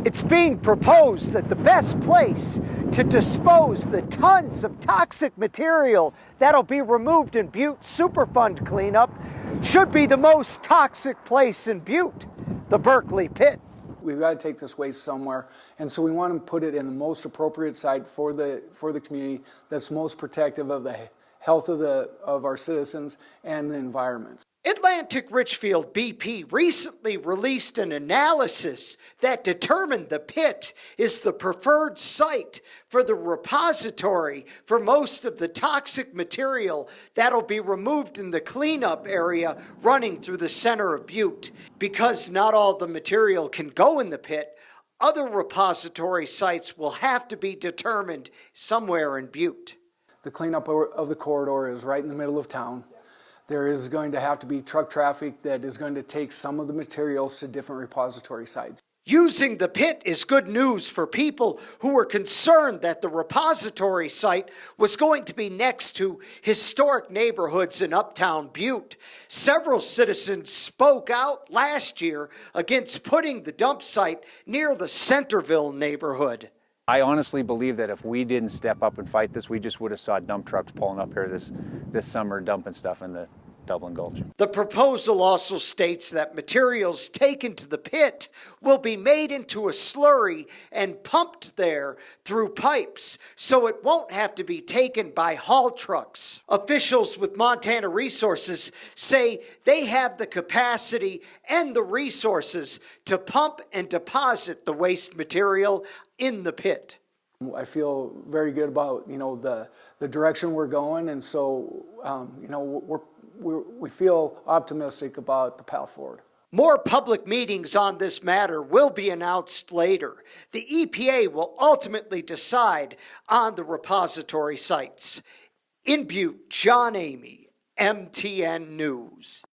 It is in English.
It's being proposed that the best place to dispose the tons of toxic material that'll be removed in Butte Superfund cleanup should be the most toxic place in Butte, the Berkeley Pit. We've got to take this waste somewhere, and so we want to put it in the most appropriate site for the community that's most protective of the health of our citizens and the environment. Atlantic Richfield BP recently released an analysis that determined the pit is the preferred site for the repository for most of the toxic material that'll be removed in the cleanup area running through the center of Butte. Because not all the material can go in the pit, other repository sites will have to be determined somewhere in Butte. The cleanup of the corridor is right in the middle of town. There is going to have to be truck traffic that is going to take some of the materials to different repository sites. Using the pit is good news for people who were concerned that the repository site was going to be next to historic neighborhoods in uptown Butte. Several citizens spoke out last year against putting the dump site near the Centerville neighborhood. I honestly believe that if we didn't step up and fight this, we just would have saw dump trucks pulling up here this summer dumping stuff in the Dublin Gulch. The proposal also states that materials taken to the pit will be made into a slurry and pumped there through pipes, so it won't have to be taken by haul trucks. Officials with Montana Resources say they have the capacity and the resources to pump and deposit the waste material in the pit. I feel very good about the direction we're going, and so we feel optimistic about the path forward. More public meetings on this matter will be announced later. The EPA will ultimately decide on the repository sites. In Butte, John Amy, MTN News.